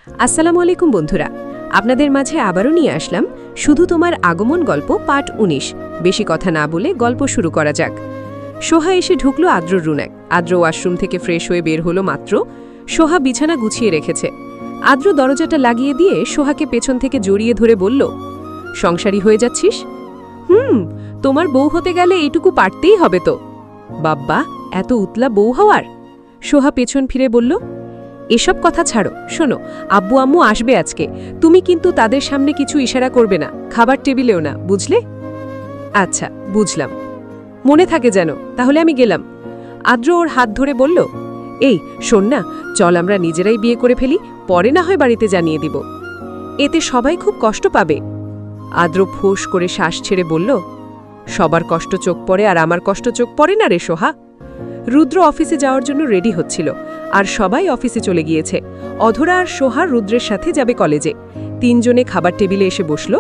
আসসালামু আলাইকুম বন্ধুরা, আপনাদের মাঝে আবারও নিয়ে আসলাম শুধু তোমার আগমন গল্প পার্ট ১৯। বেশি কথা না বলে গল্প শুরু করা যাক। সোহা এসে ঢুকলো আদ্রর রুমে। আদ্র ওয়াশরুম থেকে ফ্রেশ হয়ে বের হলো মাত্র সোহা বিছানা গুছিয়ে রেখেছে। আদ্র দরজাটা লাগিয়ে দিয়ে সোহাকে পেছন থেকে জড়িয়ে ধরে বলল, সংসারী হয়ে যাচ্ছিস? তোমার বউ হতে গেলে এইটুকু পারতেই হবে তো। বাব্বা, এত উতলা বউ হওয়ার? সোহা পেছন ফিরে বলল, এসব কথা ছাড়ো, শোনো, আব্বু আম্মু আসবে আজকে। তুমি কিন্তু তাদের সামনে কিছু ইশারা করবে না, খাবার টেবিলেও না, বুঝলে? আচ্ছা, বুঝলাম, মনে থাকে যেন। তাহলে আমি গেলাম। আদ্র ওর হাত ধরে বলল, এই শোন না, চল আমরা নিজেরাই বিয়ে করে ফেলি, পরে না হয় বাড়িতে জানিয়ে দিব। এতে সবাই খুব কষ্ট পাবে। আদ্র ফোঁস করে শ্বাস ছেড়ে বলল, সবার কষ্ট চোখ পড়ে আর আমার কষ্ট চোখ পড়ে না রে সোহা। রুদ্র অফিসে যাওয়ার জন্য রেডি হচ্ছিল, আর সবাই অফিসে চলে গিয়েছে। অধরা আর সোহা রুদ্রের সাথে যাবে কলেজে। তিনজনে খাবার টেবিলে এসে বসল।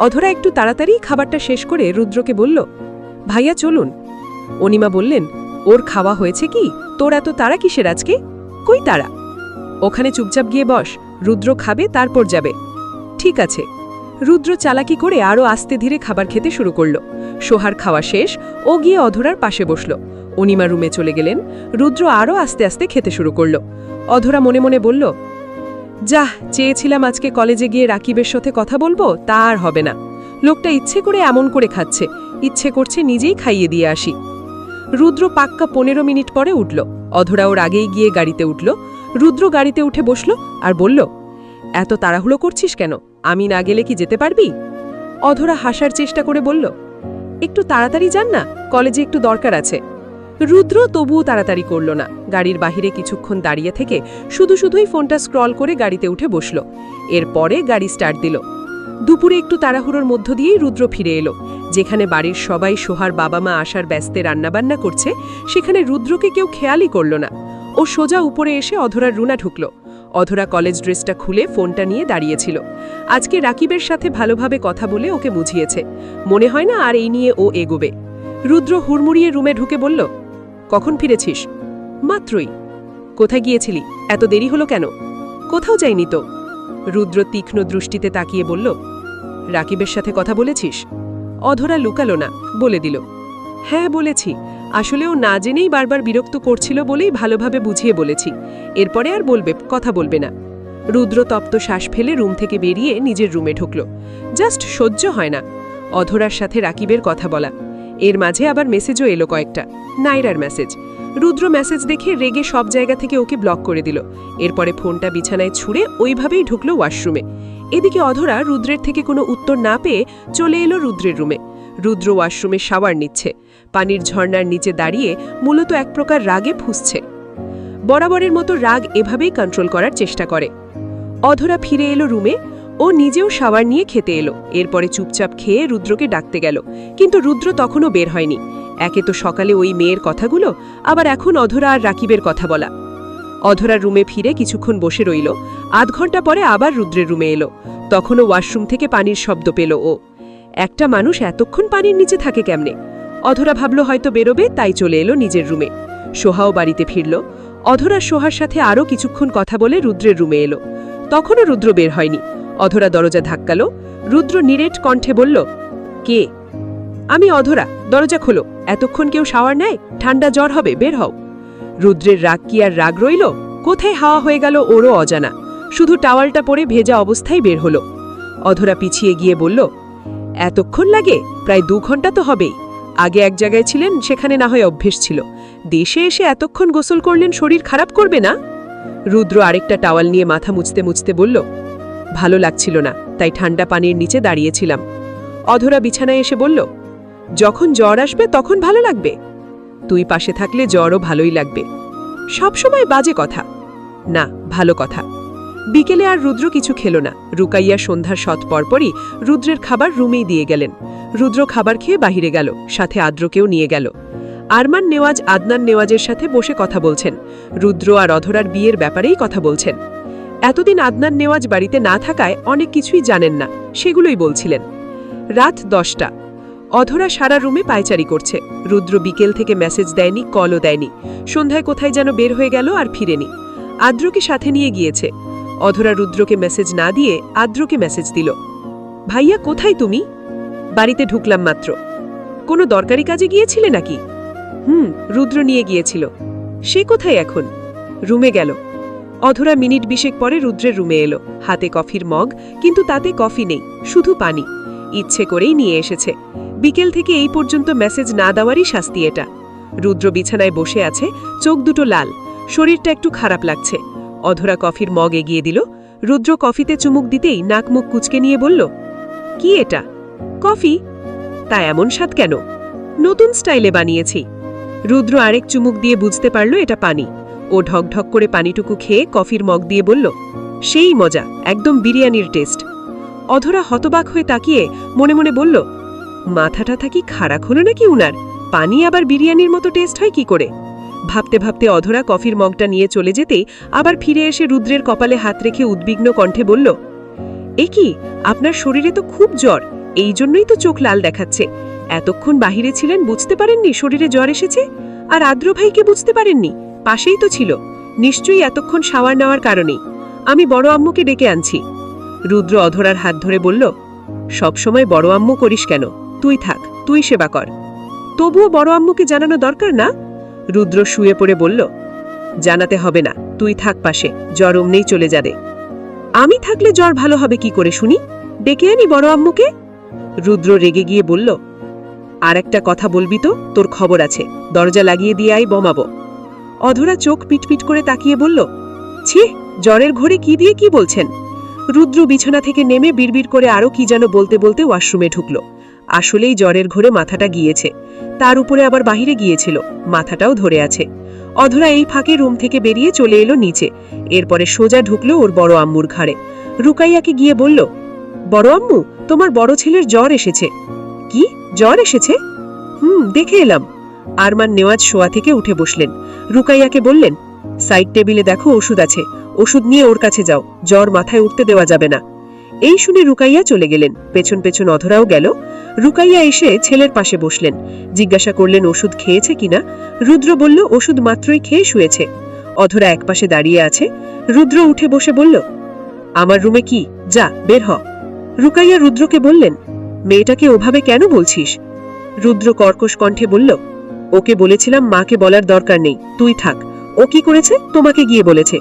অধরা একটু তাড়াতাড়ি খাবারটা শেষ করে রুদ্রকে বলল, ভাইয়া চলুন। অনিমা বললেন, ওর খাওয়া হয়েছে কি? তোর এত তাড়া কিসের আজকে? কই তাড়া? ওখানে চুপচাপ গিয়ে বস, রুদ্র খাবে তারপর যাবে। ঠিক আছে। রুদ্র চালাকি করে আরও আস্তে ধীরে খাবার খেতে শুরু করল। সোহার খাওয়া শেষ, ও গিয়ে অধরার পাশে বসল। অনিমা রুমে চলে গেলেন। রুদ্র আরও আস্তে আস্তে খেতে শুরু করল। অধরা মনে মনে বলল, যাহ, চেয়েছিলাম আজকে কলেজে গিয়ে রাকিবের সাথে কথা বলবো, তা আর হবে না। লোকটা ইচ্ছে করে এমন করে খাচ্ছে, ইচ্ছে করছে নিজেই খাইয়ে দিয়ে আসি। রুদ্র পাক্কা ১৫ মিনিট পরে উঠল। অধরা ওর আগেই গিয়ে গাড়িতে উঠল। রুদ্র গাড়িতে উঠে বসল আর বলল, এত তাড়াহুড়ো করছিস কেন? আমি না গেলে কি যেতে পারবি? অধরা হাসার চেষ্টা করে বলল, একটু তাড়াতাড়ি যান না, কলেজে একটু দরকার আছে। রুদ্র তবুও তাড়াতাড়ি করল না। গাড়ির বাহিরে কিছুক্ষণ দাঁড়িয়ে থেকে শুধুই ফোনটা স্ক্রল করে গাড়িতে উঠে বসল। এরপরে গাড়ি স্টার্ট দিল। দুপুরে একটু তাড়াহুড়োর মধ্য দিয়েই রুদ্র ফিরে এলো। যেখানে বাড়ির সবাই সোহার বাবা মা আসার ব্যস্তে রান্নাবান্না করছে, সেখানে রুদ্রকে কেউ খেয়ালই করল না। ও সোজা উপরে এসে অধরার রুনা ঢুকল। অধরা কলেজ ড্রেসটা খুলে ফোনটা নিয়ে দাঁড়িয়েছিল। আজকে রাকিবের সাথে ভালোভাবে কথা বলে ওকে বুঝিয়েছে। মনে হয় না আর এই নিয়ে ও এগোবে। রুদ্র হুড়মুড়িয়ে রুমে ঢুকে বলল, কখন ফিরেছিস? মাত্রই। কোথায় গিয়েছিলি? এত দেরি হলো কেন? কোথাও যাইনি তো। রুদ্র তীক্ষ্ণ দৃষ্টিতে তাকিয়ে বলল, রাকিবের সাথে কথা বলেছিস? অধরা লুকালো না, বলে দিল, হ্যাঁ বলেছি। আসলে ও না জেনেই বারবার বিরক্ত করছিল বলেই ভালোভাবে বুঝিয়ে বলেছি। এরপরে আর কথা বলবে না। রুদ্র তপ্ত শ্বাস ফেলে রুম থেকে বেরিয়ে নিজের রুমে ঢুকল। জাস্ট সহ্য হয় না অধরার সাথে রাকিবের কথা বলা। এর মাঝে আবার মেসেজও এলো কয়েকটা, নাইরার মেসেজ। রুদ্র মেসেজ দেখে রেগে সব জায়গা থেকে ওকে ব্লক করে দিল। এরপরে ফোনটা বিছানায় ছুঁড়ে ওইভাবেই ঢুকল ওয়াশরুমে। এদিকে অধরা রুদ্রের থেকে কোনো উত্তর না পেয়ে চলে এলো রুদ্রের রুমে। রুদ্র ওয়াশরুমে শাওয়ার নিচ্ছে। পানির ঝর্ণার নিচে দাঁড়িয়ে মূলত এক প্রকার রাগে ফুঁসছে। বরাবরের মতো রাগ এভাবেই কন্ট্রোল করার চেষ্টা করে। অধরা ফিরে এলো রুমে। ও নিজেও শাওয়ার নিয়ে খেতে এলো। এরপরে চুপচাপ খেয়ে রুদ্রকে ডাকতে গেল, কিন্তু রুদ্র তখনও বের হয়নি। একে তো সকালে ওই মেয়ের কথাগুলো, আবার এখন অধরা আর রাকিবের কথা বলা। অধরার রুমে ফিরে কিছুক্ষণ বসে রইল। আধ ঘন্টা পরে আবার রুদ্রের রুমে এলো। তখনও ওয়াশরুম থেকে পানির শব্দ পেল ও। একটা মানুষ এতক্ষণ পানির নিচে থাকে কেমনে? অধরা ভাবল হয়তো বেরোবে, তাই চলে এলো নিজের রুমে। সোহাও বাড়িতে ফিরল। অধরা সোহার সাথে আরও কিছুক্ষণ কথা বলে রুদ্রের রুমে এলো। তখনও রুদ্র বের হয়নি। অধরা দরজা ধাক্কালো। রুদ্র নিরেট কণ্ঠে বলল, কে? আমি অধরা, দরজা খোলো। এতক্ষণ কেউ শাওয়ার নেয়? ঠান্ডা জ্বর হবে, বের হও। রুদ্রের রাগ কি আর রাগ রইল? কোথায় হাওয়া হয়ে গেল ওরও অজানা। শুধু টাওয়ালটা পরে ভেজা অবস্থায় বের হলো। অধরা পিছিয়ে গিয়ে বলল, এতক্ষণ লাগে? প্রায় ২ ঘন্টা তো হবেই। আগে এক জায়গায় ছিলেন, সেখানে না হয় অভ্যেস ছিল। দেশে এসে এতক্ষণ গোসল করলেন, শরীর খারাপ করবে না? রুদ্র আরেকটা টাওয়াল নিয়ে মাথা মুছতে মুছতে বলল, ভালো লাগছিল না, তাই ঠান্ডা পানির নিচে দাঁড়িয়েছিলাম। অধরা বিছানায় এসে বলল, যখন জ্বর আসবে তখন ভালো লাগবে। তুই পাশে থাকলে জ্বরও ভালোই লাগবে। সবসময় বাজে কথা না, ভালো কথা। বিকেলে আর রুদ্র কিছু খেল না। রুকাইয়া সন্ধ্যার শত পরপরই রুদ্রের খাবার রুমেই দিয়ে গেলেন। রুদ্র খাবার খেয়ে বাহিরে গেল, সাথে আদ্রকেও নিয়ে গেল। আরমান নেওয়াজ আদনান নেওয়াজের সাথে বসে কথা বলছেন। রুদ্র আর অধরার বিয়ের ব্যাপারেই কথা বলছেন। এতদিন আদনান নেওয়াজ বাড়িতে না থাকায় অনেক কিছুই জানেন না, সেগুলোই বলছিলেন। রাত 10টা। অধরা সারা রুমে পায়চারি করছে। রুদ্র বিকেল থেকে মেসেজ দেয়নি, কলও দেয়নি। সন্ধ্যায় কোথায় যেন বের হয়ে গেল আর ফিরেনি। আদ্রকে সাথে নিয়ে গিয়েছে। অধরা রুদ্রকে মেসেজ না দিয়ে আদ্রকে মেসেজ দিল। ভাইয়া কোথায় তুমি? বাড়িতে ঢুকলাম মাত্র। কোনো দরকারি কাজে গিয়েছিলে নাকি? রুদ্র নিয়ে গিয়েছিল। সে কোথায় এখন? রুমে গেল। অধরা মিনিট 20 পরে রুদ্রের রুমে এলো, হাতে কফির মগ, কিন্তু তাতে কফি নেই, শুধু পানি। ইচ্ছে করেই নিয়ে এসেছে। বিকেল থেকে এই পর্যন্ত মেসেজ না দেওয়ারই শাস্তি এটা। রুদ্র বিছানায় বসে আছে, চোখ দুটো লাল, শরীরটা একটু খারাপ লাগছে। অধরা কফির মগ এগিয়ে দিল। রুদ্র কফিতে চুমুক দিতেই নাক মুখ কুচকে নিয়ে বলল, কি এটা? কফি? তা এমন স্বাদ কেন? নতুন স্টাইলে বানিয়েছি। রুদ্র আরেক চুমুক দিয়ে বুঝতে পারল এটা পানি। ও ঢকঢক করে পানিটুকু খেয়ে কফির মগ দিয়ে বলল, সেই মজা, একদম বিরিয়ানির টেস্ট। অধরা হতবাক হয়ে তাকিয়ে মনে মনে বলল, মাথাটা থাকি খারাপ হলো নাকি উনার? পানি আবার বিরিয়ানির মতো টেস্ট হয় কি করে? ভাবতে ভাবতে অধরা কফির মগটা নিয়ে চলে যেতেই আবার ফিরে এসে রুদ্রের কপালে হাত রেখে উদ্বিগ্ন কণ্ঠে বলল, এ কি, আপনার শরীরে তো খুব জ্বর, এই জন্যই তো চোখ লাল দেখাচ্ছে। এতক্ষণ বাহিরে ছিলেন, বুঝতে পারেননি শরীরে জ্বর এসেছে? আর আদ্র ভাইকে বুঝতে পারেননি? পাশেই তো ছিল, নিশ্চয়ই এতক্ষণ শাওয়ার নেওয়ার কারণেই। আমি বড় আম্মুকে ডেকে আনছি। রুদ্র অধরার হাত ধরে বলল, সবসময় বড় আম্মু করিস কেন? তুই থাক, তুই সেবা কর। তবুও বড় আম্মুকে জানানো দরকার না? রুদ্র শুয়ে পড়ে বলল, জানাতে হবে না, তুই থাক পাশে, জ্বর অমনেই চলে যাবে। আমি থাকলে জ্বর ভালো হবে কি করে শুনি? ডেকে আনি বড় আম্মুকে? রুদ্র রেগে গিয়ে বলল, আর একটা কথা বলবি তো, তোর খবর আছে, দরজা লাগিয়ে দিয়ে আই, বোমাবো। অধরা চোখ পিটপিট করে তাকিয়ে বলল, ছি, জ্বরের ঘরে কি দিয়ে কি বলছেন? রুদ্র বিছানা থেকে নেমে বিড়বিড় করে আরো কি যেন বলতে বলতে ওয়াশরুমে ঢুকল। আসলেই জ্বরের ঘরে মাথাটা গিয়েছে, তার উপরে আবার বাহিরে গিয়েছিল, মাথাটাও ধরে আছে। অধরা এই ফাঁকে রুম থেকে বেরিয়ে চলে এলো নিচে, এরপরে সোজা ঢুকলো ওর বড় আম্মুর ঘরে। রুকাইয়াকে গিয়ে বলল, বড় আম্মু, তোমার বড় ছেলের জ্বর এসেছে। কি, জ্বর এসেছে? দেখে এলাম। আরমান নেওয়াজ শোয়া থেকে উঠে বসলেন। রুকাইয়াকে বললেন, সাইড টেবিলে দেখো ওষুধ আছে, ওষুধ নিয়ে ওর কাছে যাও, জ্বর মাথায় উঠতে দেওয়া যাবে না। এই শুনে রুকাইয়া চলে গেলেন, পেছন পেছন অধরাও গেল। রুকাইয়া এসে ছেলের পাশে বসলেন, জিজ্ঞাসা করলেন ওষুধ খেয়েছে কিনা। রুদ্র বলল ওষুধ মাত্রই খেয়ে শুয়েছে। অধরা একপাশে দাঁড়িয়ে আছে। রুদ্র উঠে বসে বলল, আমার রুমে কি, যা বের হ। রুকাইয়া রুদ্রকে বললেন, মেয়েটাকে ওভাবে কেন বলছিস? রুদ্র কর্কশ কণ্ঠে বলল, ওকে বলেছিলাম মাকে বলার দরকার নেই, তুই থাক। ও কি করেছে? তোমাকে গিয়ে বলেছে।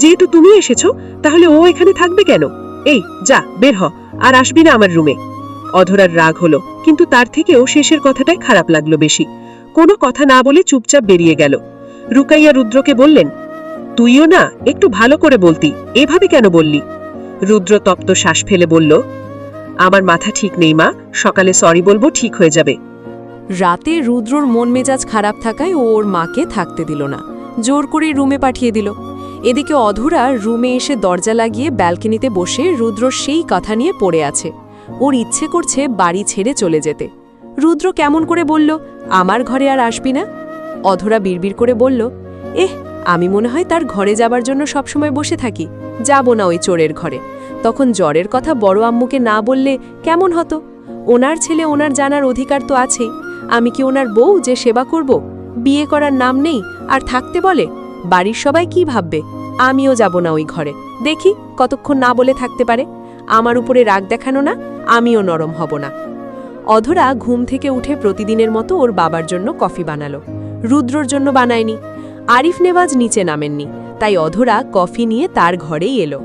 যেহেতু তুমি এসেছো, তাহলে ও এখানে থাকবে কেন? এই যা বের হ, আর আসবি না আমার রুমে। অধরার রাগ হলো, কিন্তু তার থেকেও শেষের কথাটাই খারাপ লাগলো বেশি। কোনো কথা না বলে চুপচাপ বেরিয়ে গেল। রুকাইয়া রুদ্রকে বললেন, তুইও না একটু ভালো করে বলতি, এভাবে কেন বললি? রুদ্র তপ্ত শ্বাস ফেলে বলল, আমার মাথা ঠিক নেই মা, সকালে সরি বলবো, ঠিক হয়ে যাবে। রাতে রুদ্রর মন মেজাজ খারাপ থাকায় ও ওর মাকে থাকতে দিল না, জোর করে রুমে পাঠিয়ে দিল। এদিকে অধরা রুমে এসে দরজা লাগিয়ে ব্যালকনিতে বসে রুদ্রর সেই কথা নিয়ে পড়ে আছে। ওর ইচ্ছে করছে বাড়ি ছেড়ে চলে যেতে। রুদ্র কেমন করে বলল, আমার ঘরে আর আসবি না? অধরা বিড়বিড় করে বলল, আমি মনে হয় তার ঘরে যাবার জন্য সবসময় বসে থাকি, যাব না ওই চোরের ঘরে। তখন জ্বরের কথা বড় আম্মুকে না বললে কেমন হতো? ওনার ছেলে, ওনার জানার অধিকার তো আছেই। আমি কি ওনার বউ যে সেবা করব? বিয়ে করার নাম নেই, আর থাকতে বলে। বাড়ির সবাই কি ভাববে? আমিও যাব না ওই ঘরে, দেখি কতক্ষণ না বলে থাকতে পারে। আমার উপরে রাগ দেখানো না, আমিও নরম হব না। অধরা ঘুম থেকে উঠে প্রতিদিনের মতো ওর বাবার জন্য কফি বানালো, রুদ্রর জন্য বানায়নি। আরিফ নেওয়াজ নিচে নামেননি, তাই অধরা কফি নিয়ে তার ঘরেই এলো।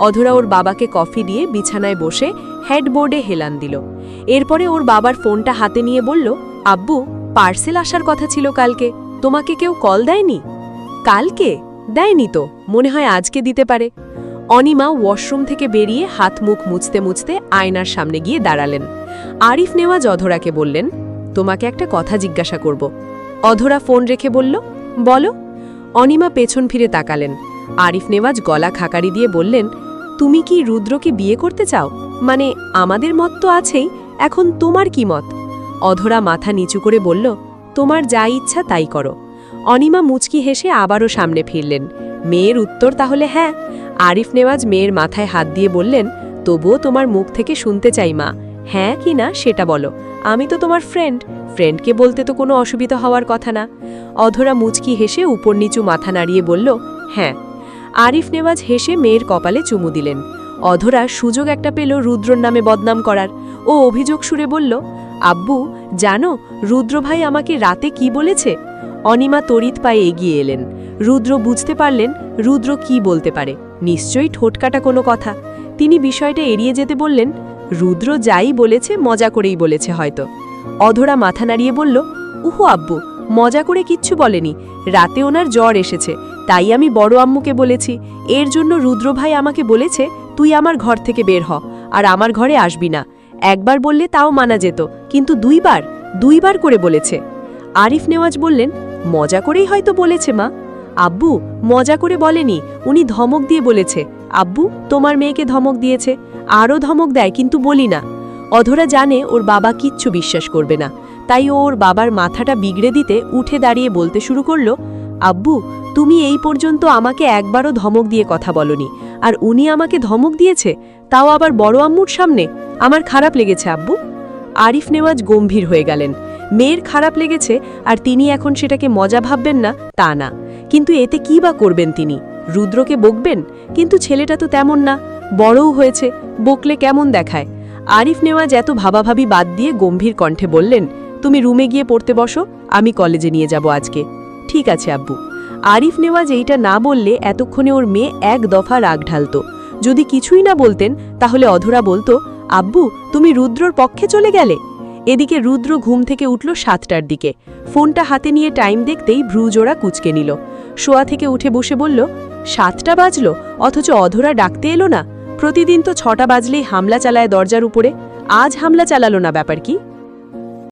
অধরা ওর বাবাকে কফি দিয়ে বিছানায় বসে হেডবোর্ডে হেলান দিল। এরপরে ওর বাবার ফোনটা হাতে নিয়ে বলল, আব্বু, পার্সেল আসার কথা ছিল কালকে, তোমাকে কেউ কল দেয়নি? কালকে দেয়নি তো, মনে হয় আজকে দিতে পারে। অনিমা ওয়াশরুম থেকে বেরিয়ে হাত মুখ মুছতে মুছতে আয়নার সামনে গিয়ে দাঁড়ালেন। আরিফ নেওয়াজ অধরাকে বললেন, তোমাকে একটা কথা জিজ্ঞাসা করব। অধরা ফোন রেখে বলল, বলো। অনিমা পেছন ফিরে তাকালেন। আরিফ নেওয়াজ গলা খাকারি দিয়ে বললেন, তুমি কি রুদ্রকে বিয়ে করতে চাও? মানে আমাদের মত তো আছেই, এখন তোমার কি মত? অধরা মাথা নিচু করে বলল, তোমার যা ইচ্ছা তাই করো। অনিমা মুচকি হেসে আবারও সামনে ফিরলেন। মেয়ের উত্তর তাহলে হ্যাঁ। আরিফ নেওয়াজ মেয়ের মাথায় হাত দিয়ে বললেন, তবুও তোমার মুখ থেকে শুনতে চাই মা, হ্যাঁ কি না সেটা বলো। আমি তো তোমার ফ্রেন্ডকে বলতে তো কোনো অসুবিধা হওয়ার কথা না। অধরা মুচকি হেসে উপর নিচু মাথা নাড়িয়ে বলল, হ্যাঁ। আরিফ নেওয়াজ হেসে মেয়ের কপালে চুমু দিলেন। অধরা সুযোগ একটা পেল রুদ্রর নামে বদনাম করার। ও অভিযোগ সুরে বলল, আব্বু জানো রুদ্র ভাই আমাকে রাতে কি বলেছে? অনিমা তড়িৎ পায়ে এগিয়ে এলেন। রুদ্র বুঝতে পারলেন রুদ্র কি বলতে পারে, নিশ্চয়ই ঠোঁটকাটা কোনো কথা। তিনি বিষয়টা এড়িয়ে যেতে বললেন, রুদ্র যাই বলেছে মজা করেই বলেছে হয়তো। অধরা মাথা নাড়িয়ে বলল, উহু আব্বু, মজা করে কিচ্ছু বলেনি, রাতে ওনার জ্বর এসেছে, তাই আমি বড় আম্মুকে বলেছি, এর জন্য রুদ্র ভাই আমাকে বলেছে তুই আমার ঘর থেকে বের হ, আর আমার ঘরে আসবি না। একবার বললে তাও মানা যেত, কিন্তু দুইবার করে বলেছে। আরিফ নেওয়াজ বললেন, মজা করেই হয়তো বলেছে মা। আব্বু মজা করে বলেনি, উনি ধমক দিয়ে বলেছে। আব্বু তোমার মেয়েকে ধমক দিয়েছে, আরও ধমক দেয়, কিন্তু বলি না। অধরা জানে ওর বাবা কিচ্ছু বিশ্বাস করবে না, তাই ও ওর বাবার মাথাটা বিগড়ে দিতে উঠে দাঁড়িয়ে বলতে শুরু করল, আব্বু তুমি এই পর্যন্ত আমাকে একবারও ধমক দিয়ে কথা বলনি, আর উনি আমাকে ধমক দিয়েছে, তাও আবার বড় আম্মুর সামনে। আমার খারাপ লেগেছে আব্বু। আরিফ নেওয়াজ গম্ভীর হয়ে গেলেন। মেয়ের খারাপ লেগেছে আর তিনি এখন সেটাকে মজা ভাববেন না তা না, কিন্তু এতে কি বা করবেন তিনি? রুদ্রকে বকবেন? কিন্তু ছেলেটা তো তেমন না, বড়ও হয়েছে, বকলে কেমন দেখায়? আরিফ নেওয়াজ এত ভাবাভাবি বাদ দিয়ে গম্ভীর কণ্ঠে বললেন, তুমি রুমে গিয়ে পড়তে বসো, আমি কলেজে নিয়ে যাব আজকে। ঠিক আছে আব্বু। আরিফ নেওয়াজ এইটা না বললে এতক্ষণে ওর মেয়ে এক দফা রাগ ঢালত। যদি কিছুই না বলতেন তাহলে অধরা বলতো, আব্বু তুমি রুদ্রর পক্ষে চলে গেলে। এদিকে রুদ্র ঘুম থেকে উঠল 7টার দিকে। ফোনটা হাতে নিয়ে টাইম দেখতেই ভ্রুজোড়া কুঁচকে নিল। শোয়া থেকে উঠে বসে বলল, 7টা বাজল, অথচ অধরা ডাকতে এলো না। প্রতিদিন তো 6টা বাজলেই হামলা চালায় দরজার উপরে, আজ হামলা চালালো না, ব্যাপার কি?